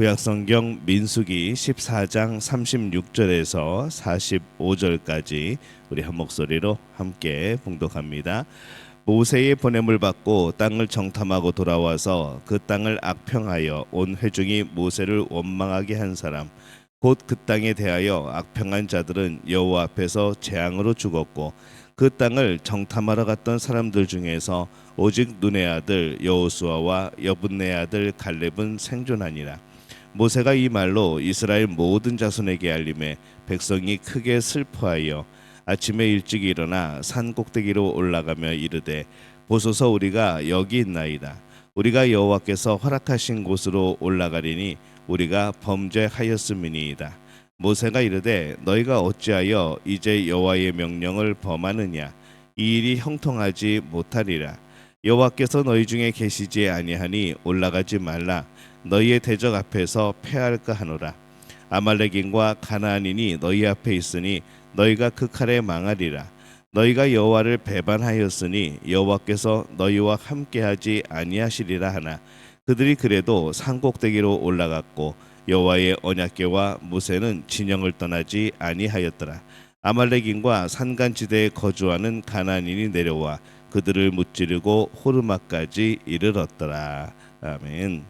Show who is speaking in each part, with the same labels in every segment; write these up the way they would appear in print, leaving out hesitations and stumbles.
Speaker 1: 구약성경 민수기 14장 36절에서 45절까지 우리 한 목소리로 함께 봉독합니다. 모세의 보냄을 받고 땅을 정탐하고 돌아와서 그 땅을 악평하여 온 회중이 모세를 원망하게 한 사람 곧 그 땅에 대하여 악평한 자들은 여호와 앞에서 재앙으로 죽었고 그 땅을 정탐하러 갔던 사람들 중에서 오직 눈의 아들 여호수아와 여분네 아들 갈렙은 생존하니라. 모세가 이 말로 이스라엘 모든 자손에게 알림해 백성이 크게 슬퍼하여 아침에 일찍 일어나 산 꼭대기로 올라가며 이르되 보소서 우리가 여기 있나이다. 우리가 여호와께서 허락하신 곳으로 올라가리니 우리가 범죄하였음이니이다. 모세가 이르되 너희가 어찌하여 이제 여호와의 명령을 범하느냐. 이 일이 형통하지 못하리라. 여호와께서 너희 중에 계시지 아니하니 올라가지 말라. 너희의 대적 앞에서 패할까 하노라. 아말렉인과 가나안인이 너희 앞에 있으니 너희가 그 칼에 망하리라. 너희가 여호와를 배반하였으니 여호와께서 너희와 함께하지 아니하시리라 하나 그들이 그래도 산 꼭대기로 올라갔고 여호와의 언약궤와 모세는 진영을 떠나지 아니하였더라. 아말렉인과 산간지대에 거주하는 가나안인이 내려와 그들을 무찌르고 호르마까지 이르렀더라. 아멘.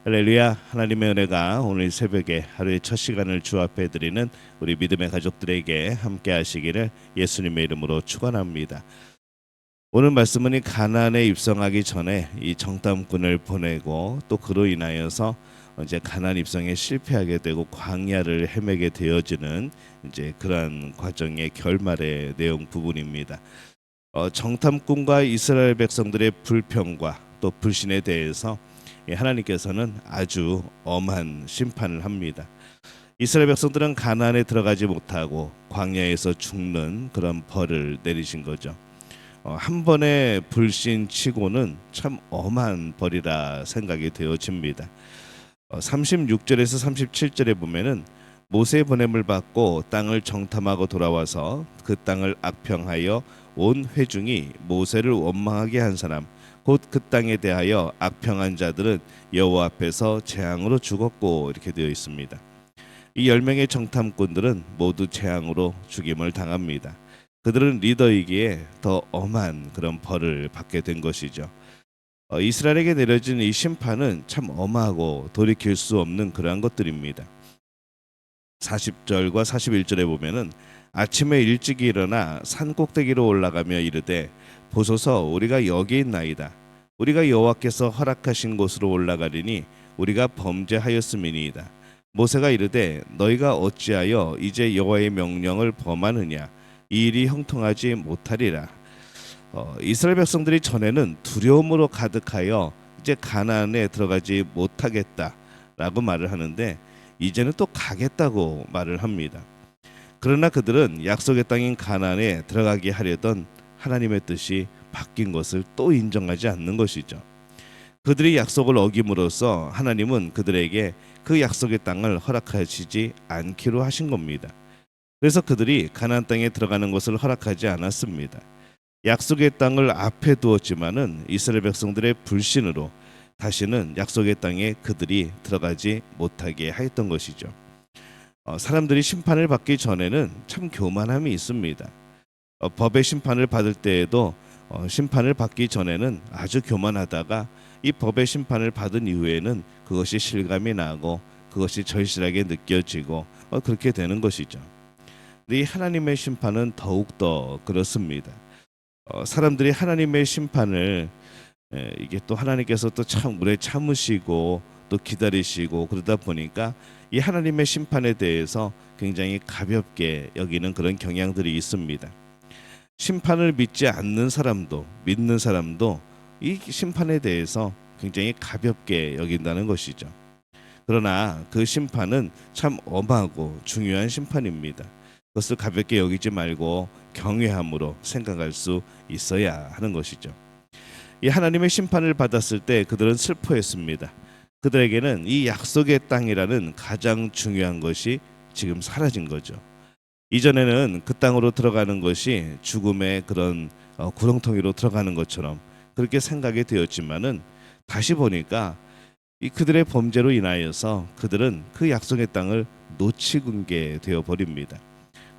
Speaker 1: 할렐루야. 하나님의 은혜가 오늘 새벽에 하루의 첫 시간을 주 앞에 드리는 우리 믿음의 가족들에게 함께 하시기를 예수님의 이름으로 축원합니다. 오늘 말씀은 이 가나안에 입성하기 전에 이 정탐꾼을 보내고 또 그로 인하여서 이제 가나안 입성에 실패하게 되고 광야를 헤매게 되어지는 이제 그러한 과정의 결말의 내용 부분입니다. 정탐꾼과 이스라엘 백성들의 불평과 또 불신에 대해서 하나님께서는 아주 엄한 심판을 합니다. 이스라엘 백성들은 가나안에 들어가지 못하고 광야에서 죽는 그런 벌을 내리신 거죠. 한 번의 불신치고는 참 엄한 벌이라 생각이 되어집니다. 36절에서 37절에 보면은 모세의 보냄을 받고 땅을 정탐하고 돌아와서 그 땅을 악평하여 온 회중이 모세를 원망하게 한 사람 곧 그 땅에 대하여 악평한 자들은 여호와 앞에서 재앙으로 죽었고 이렇게 되어 있습니다. 이 10명의 정탐꾼들은 모두 재앙으로 죽임을 당합니다. 그들은 리더이기에 더 엄한 그런 벌을 받게 된 것이죠. 이스라엘에게 내려진 이 심판은 참 엄하고 돌이킬 수 없는 그러한 것들입니다. 40절과 41절에 보면은 아침에 일찍 일어나 산 꼭대기로 올라가며 이르되 보소서 우리가 여기 있나이다. 우리가 여호와께서 허락하신 곳으로 올라가리니 우리가 범죄하였음이니이다. 모세가 이르되 너희가 어찌하여 이제 여호와의 명령을 범하느냐. 이 일이 형통하지 못하리라. 이스라엘 백성들이 전에는 두려움으로 가득하여 이제 가나안에 들어가지 못하겠다라고 말을 하는데 이제는 또 가겠다고 말을 합니다. 그러나 그들은 약속의 땅인 가나안에 들어가게 하려던 하나님의 뜻이 바뀐 것을 또 인정하지 않는 것이죠. 그들이 약속을 어김으로써 하나님은 그들에게 그 약속의 땅을 허락하시지 않기로 하신 겁니다. 그래서 그들이 가나안 땅에 들어가는 것을 허락하지 않았습니다. 약속의 땅을 앞에 두었지만은 이스라엘 백성들의 불신으로 다시는 약속의 땅에 그들이 들어가지 못하게 하였던 것이죠. 사람들이 심판을 받기 전에는 참 교만함이 있습니다. 법의 심판을 받을 때에도 심판을 받기 전에는 아주 교만하다가 이 법의 심판을 받은 이후에는 그것이 실감이 나고 그것이 절실하게 느껴지고 그렇게 되는 것이죠. 이 하나님의 심판은 더욱더 그렇습니다. 사람들이 하나님의 심판을 이게 또 하나님께서 또 참 오래 참으시고 또 기다리시고 그러다 보니까 이 하나님의 심판에 대해서 굉장히 가볍게 여기는 그런 경향들이 있습니다. 심판을 믿지 않는 사람도 믿는 사람도 이 심판에 대해서 굉장히 가볍게 여긴다는 것이죠. 그러나 그 심판은 참 엄하고 중요한 심판입니다. 그것을 가볍게 여기지 말고 경외함으로 생각할 수 있어야 하는 것이죠. 이 하나님의 심판을 받았을 때 그들은 슬퍼했습니다. 그들에게는 이 약속의 땅이라는 가장 중요한 것이 지금 사라진 거죠. 이전에는 그 땅으로 들어가는 것이 죽음의 그런 구렁텅이로 들어가는 것처럼 그렇게 생각이 되었지만은 다시 보니까 이 그들의 범죄로 인하여서 그들은 그 약속의 땅을 놓치게 되어 버립니다.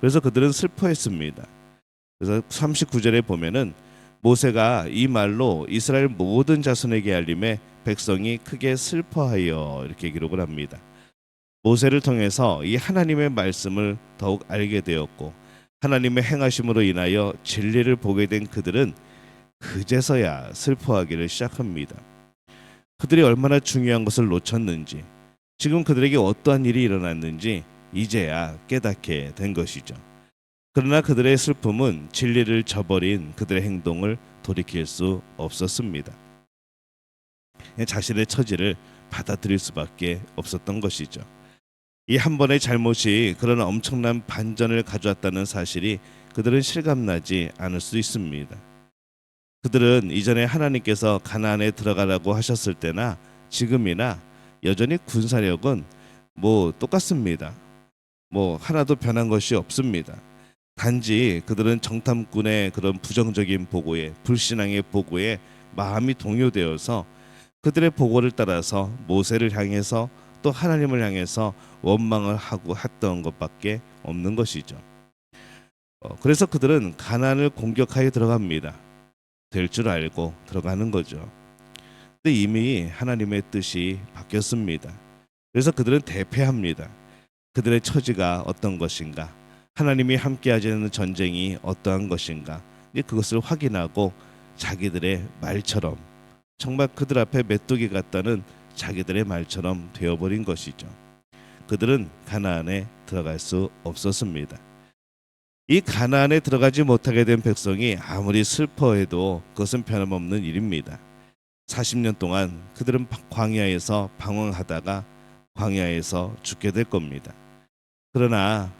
Speaker 1: 그래서 그들은 슬퍼했습니다. 그래서 39절에 보면은 모세가 이 말로 이스라엘 모든 자손에게 알림해 백성이 크게 슬퍼하여 이렇게 기록을 합니다. 모세를 통해서 이 하나님의 말씀을 더욱 알게 되었고 하나님의 행하심으로 인하여 진리를 보게 된 그들은 그제서야 슬퍼하기를 시작합니다. 그들이 얼마나 중요한 것을 놓쳤는지, 지금 그들에게 어떠한 일이 일어났는지 이제야 깨닫게 된 것이죠. 그러나 그들의 슬픔은 진리를 저버린 그들의 행동을 돌이킬 수 없었습니다. 자신의 처지를 받아들일 수밖에 없었던 것이죠. 이 한 번의 잘못이 그런 엄청난 반전을 가져왔다는 사실이 그들은 실감나지 않을 수 있습니다. 그들은 이전에 하나님께서 가나안에 들어가라고 하셨을 때나 지금이나 여전히 군사력은 똑같습니다. 하나도 변한 것이 없습니다. 단지 그들은 정탐꾼의 그런 부정적인 보고에, 불신앙의 보고에 마음이 동요되어서 그들의 보고를 따라서 모세를 향해서 또 하나님을 향해서 원망을 하고 했던 것밖에 없는 것이죠. 그래서 그들은 가나안을 공격하여 들어갑니다. 될 줄 알고 들어가는 거죠. 근데 이미 하나님의 뜻이 바뀌었습니다. 그래서 그들은 대패합니다. 그들의 처지가 어떤 것인가, 하나님이 함께하지 않는 전쟁이 어떠한 것인가, 그것을 확인하고 자기들의 말처럼, 정말 그들 앞에 메뚜기 같다는 자기들의 말처럼 되어버린 것이죠. 그들은 가나안에 들어갈 수 없었습니다. 이 가나안에 들어가지 못하게 된 백성이 아무리 슬퍼해도 그것은 변함없는 일입니다. 40년 동안 그들은 광야에서 방황하다가 광야에서 죽게 될 겁니다. 그러나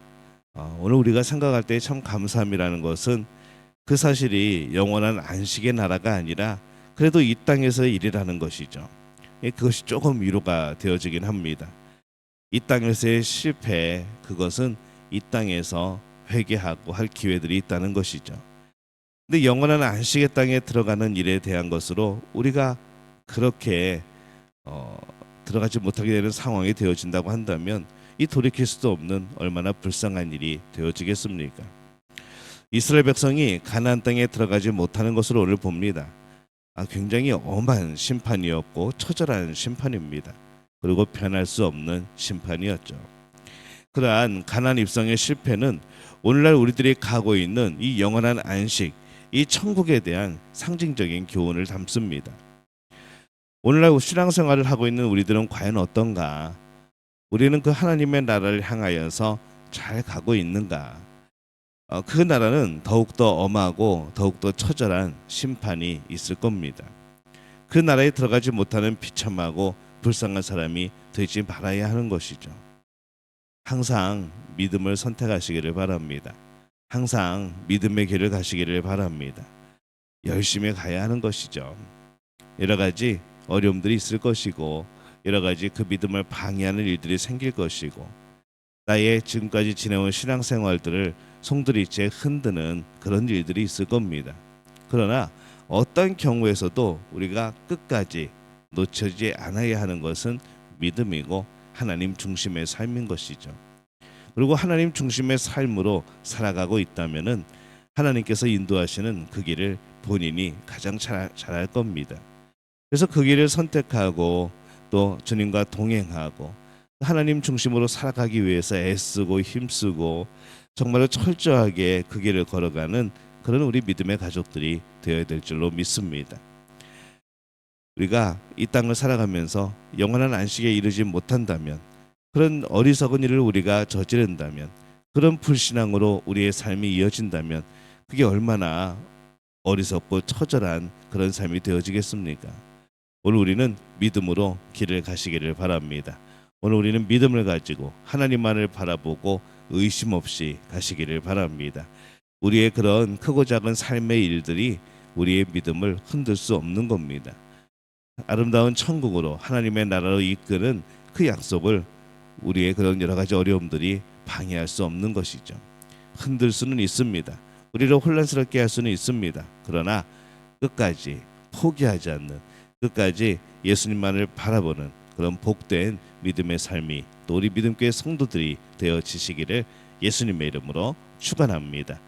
Speaker 1: 오늘 우리가 생각할 때 참 감사함이라는 것은 그 사실이 영원한 안식의 나라가 아니라 그래도 이 땅에서의 일이라는 것이죠. 그것이 조금 위로가 되어지긴 합니다. 이 땅에서의 실패, 그것은 이 땅에서 회개하고 할 기회들이 있다는 것이죠. 근데 영원한 안식의 땅에 들어가는 일에 대한 것으로 우리가 그렇게 들어가지 못하게 되는 상황이 되어진다고 한다면 이 돌이킬 수도 없는 얼마나 불쌍한 일이 되어지겠습니까? 이스라엘 백성이 가나안 땅에 들어가지 못하는 것으로 오늘 봅니다. 굉장히 엄한 심판이었고 처절한 심판입니다. 그리고 변할 수 없는 심판이었죠. 그러한 가나안 입성의 실패는 오늘날 우리들이 가고 있는 이 영원한 안식, 이 천국에 대한 상징적인 교훈을 담습니다. 오늘날 신앙생활을 하고 있는 우리들은 과연 어떤가? 우리는 그 하나님의 나라를 향하여서 잘 가고 있는가? 그 나라는 더욱더 엄하고 더욱더 처절한 심판이 있을 겁니다. 그 나라에 들어가지 못하는 비참하고 불쌍한 사람이 되지 말아야 하는 것이죠. 항상 믿음을 선택하시기를 바랍니다. 항상 믿음의 길을 가시기를 바랍니다. 열심히 가야 하는 것이죠. 여러 가지 어려움들이 있을 것이고 여러 가지 그 믿음을 방해하는 일들이 생길 것이고 나의 지금까지 지내온 신앙생활들을 송두리째 흔드는 그런 일들이 있을 겁니다. 그러나 어떤 경우에서도 우리가 끝까지 놓치지 않아야 하는 것은 믿음이고 하나님 중심의 삶인 것이죠. 그리고 하나님 중심의 삶으로 살아가고 있다면은 하나님께서 인도하시는 그 길을 본인이 가장 잘할 겁니다. 그래서 그 길을 선택하고 또 주님과 동행하고 하나님 중심으로 살아가기 위해서 애쓰고 힘쓰고 정말로 철저하게 그 길을 걸어가는 그런 우리 믿음의 가족들이 되어야 될 줄로 믿습니다. 우리가 이 땅을 살아가면서 영원한 안식에 이르지 못한다면, 그런 어리석은 일을 우리가 저지른다면, 그런 불신앙으로 우리의 삶이 이어진다면 그게 얼마나 어리석고 처절한 그런 삶이 되어지겠습니까? 오늘 우리는 믿음으로 길을 가시기를 바랍니다. 오늘 우리는 믿음을 가지고 하나님만을 바라보고 의심 없이 가시기를 바랍니다. 우리의 그런 크고 작은 삶의 일들이 우리의 믿음을 흔들 수 없는 겁니다. 아름다운 천국으로 하나님의 나라로 이끄는 그 약속을 우리의 그런 여러 가지 어려움들이 방해할 수 없는 것이죠. 흔들 수는 있습니다. 우리를 혼란스럽게 할 수는 있습니다. 그러나 끝까지 포기하지 않는, 끝까지 예수님만을 바라보는 그런 복된 믿음의 삶이 또 우리 믿음교회 성도들이 되어지시기를 예수님의 이름으로 축원합니다.